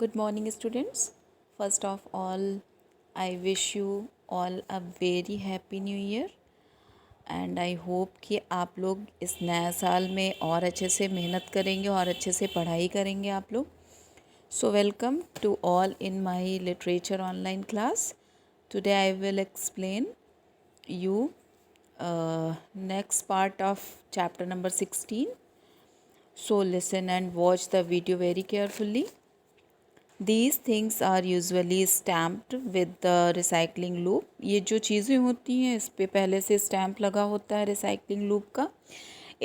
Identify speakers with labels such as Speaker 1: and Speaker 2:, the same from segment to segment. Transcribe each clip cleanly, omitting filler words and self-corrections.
Speaker 1: Good morning, students. First of all, I wish you all a very happy new year and I hope कि आप लोग इस नया साल में और अच्छे से मेहनत करेंगे और अच्छे से पढ़ाई करेंगे आप लोग. So welcome to all in my literature online class. Today I will explain you next part of chapter number 16. So listen and watch the video very carefully. These things are usually stamped with the recycling loop. ये जो चीज़ें होती हैं इस पे पहले से stamp लगा होता है रिसाइकलिंग लूप का.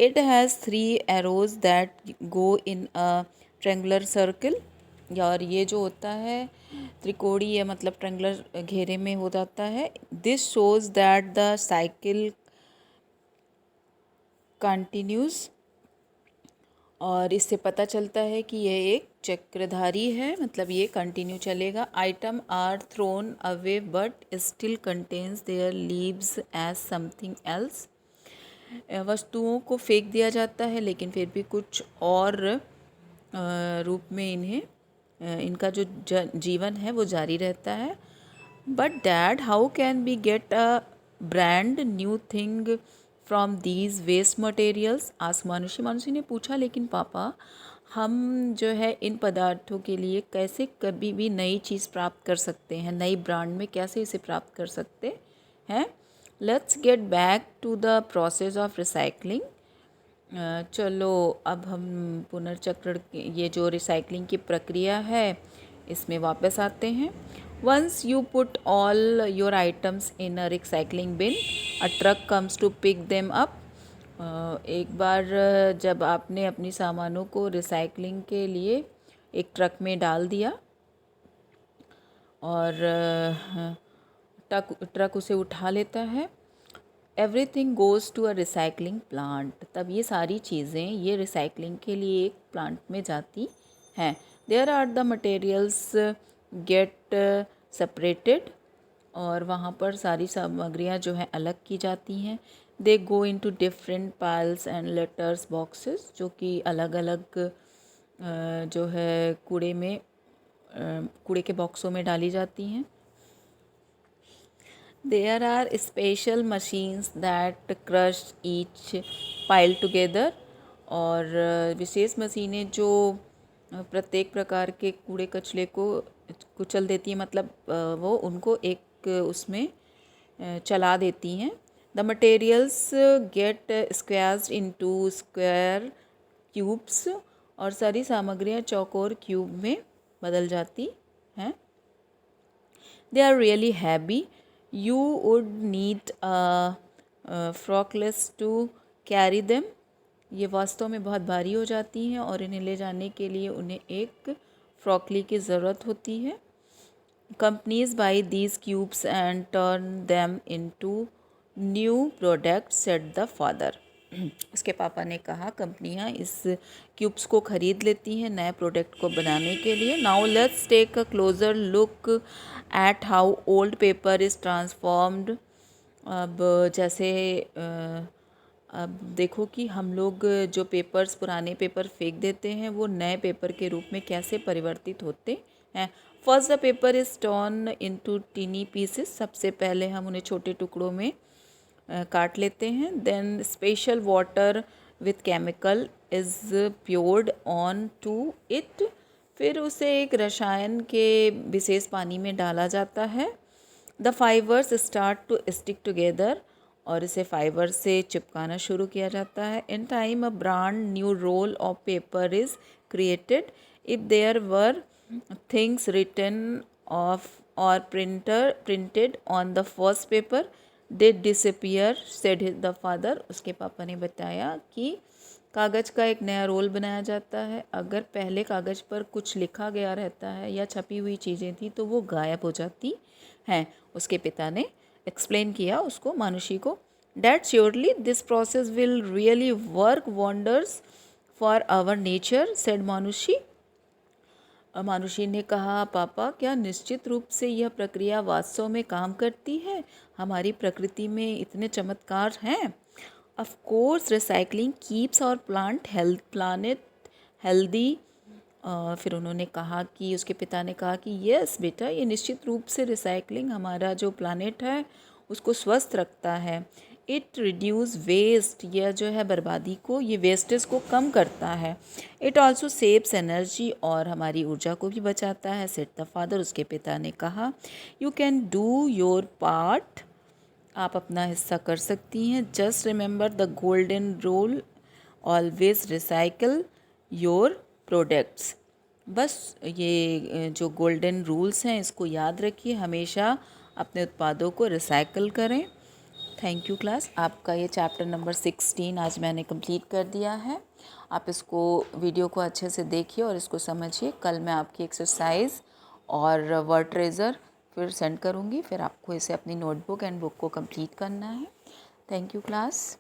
Speaker 1: It has 3 arrows that go in a triangular circle. और ये जो होता है त्रिकोणीय मतलब ट्रेंगुलर घेरे में हो जाता है. This shows that the cycle continues. और इससे पता चलता है कि यह एक चक्रधारी है मतलब ये कंटिन्यू चलेगा. Item are thrown away but still contents their leaves as something else. वस्तुओं को फेंक दिया जाता है लेकिन फिर भी कुछ और रूप में इनका जो जीवन है वो जारी रहता है. But dad how can be get a brand new thing from these waste materials. Ask Manushi ने पूछा लेकिन पापा हम जो है इन पदार्थों के लिए कैसे कभी भी नई चीज़ प्राप्त कर सकते हैं, नई ब्रांड में कैसे इसे प्राप्त कर सकते हैं. Let's get back to the process of recycling. चलो अब हम पुनर्चक्रण ये जो रिसाइकलिंग की प्रक्रिया है इसमें वापस आते हैं. Once you put all your items in a recycling bin, a truck comes to pick them up. एक बार जब आपने अपनी सामानों को रिसाइकलिंग के लिए एक ट्रक में डाल दिया और ट्रक उसे उठा लेता है. Everything goes to a recycling plant. तब ये सारी चीज़ें ये रिसाइकलिंग के लिए एक प्लांट में जाती हैं. There are the materials get separated. और वहाँ पर सारी सामग्रियाँ जो हैं अलग की जाती हैं. They go into different piles and letters boxes जो कि अलग अलग जो है कूड़े के बॉक्सों में डाली जाती हैं. There are special machines that crush each pile together. और विशेष मशीनें जो प्रत्येक प्रकार के कूड़े कचरे को कुचल देती हैं मतलब वो उनको एक उसमें चला देती हैं. The materials get squared into square cubes. और सारी सामग्रियाँ चौकोर क्यूब में बदल जाती हैं. They are really heavy. You would need a forklift to carry them. ये वास्तव में बहुत भारी हो जाती हैं और इन्हें ले जाने के लिए उन्हें एक फ्रॉकली की ज़रूरत होती है. Companies buy these cubes and turn them into new products, said the father. उसके पापा ने कहा कंपनियां इस क्यूब्स को ख़रीद लेती हैं नए प्रोडक्ट को बनाने के लिए. Now let's take a closer look at how old paper is transformed. अब जैसे अब देखो कि हम लोग जो पेपर्स पुराने पेपर फेंक देते हैं वो नए पेपर के रूप में कैसे परिवर्तित होते हैं. First the paper is turn into tiny pieces. सबसे पहले हम उन्हें छोटे टुकड़ों में काट लेते हैं. Then special water with chemical is poured on to it. फिर उसे एक रसायन के विशेष पानी में डाला जाता है. The fibres start to stick together. और इसे फाइबर से चिपकाना शुरू किया जाता है. In time a brand new roll of paper is created. If there were things written of or printed on the first paper they disappear, said the father. उसके पापा ने बताया कि कागज़ का एक नया रोल बनाया जाता है. अगर पहले कागज़ पर कुछ लिखा गया रहता है या छपी हुई चीज़ें थी तो वो गायब हो जाती हैं. उसके पिता ने एक्सप्लेन किया उसको मानुषी को. Dad surely this process will really work wonders for our nature, said Manushi. Manushi ने कहा पापा क्या निश्चित रूप से यह प्रक्रिया वास्तव में काम करती है, हमारी प्रकृति में इतने चमत्कार हैं. Of course recycling keeps our planet healthy. फिर उन्होंने कहा कि उसके पिता ने कहा कि यस बेटा, ये निश्चित रूप से रिसाइकलिंग हमारा जो प्लानेट है उसको स्वस्थ रखता है। इट रिड्यूस वेस्ट, यह जो है बर्बादी को, ये वेस्टेज को कम करता है। इट ऑल्सो सेव्स एनर्जी, और हमारी ऊर्जा को भी बचाता है। सेड द फादर, उसके पिता ने कहा। You can do your part, आप अपना हिस्सा कर सकती हैं। Just remember the golden rule, always recycle your products. बस ये जो गोल्डन रूल्स हैं इसको याद रखिए, हमेशा अपने उत्पादों को रिसाइकल करें। थैंक यू क्लास, आपका ये चैप्टर नंबर 16 आज मैंने कंप्लीट कर दिया है। आप इसको वीडियो को अच्छे से देखिए और इसको समझिए। कल मैं आपकी एक्सरसाइज और वर्ड ट्रेजर फिर सेंड करूँगी, फिर आपको इसे अपनी नोटबुक एंड बुक को कंप्लीट करना है। Thank you class.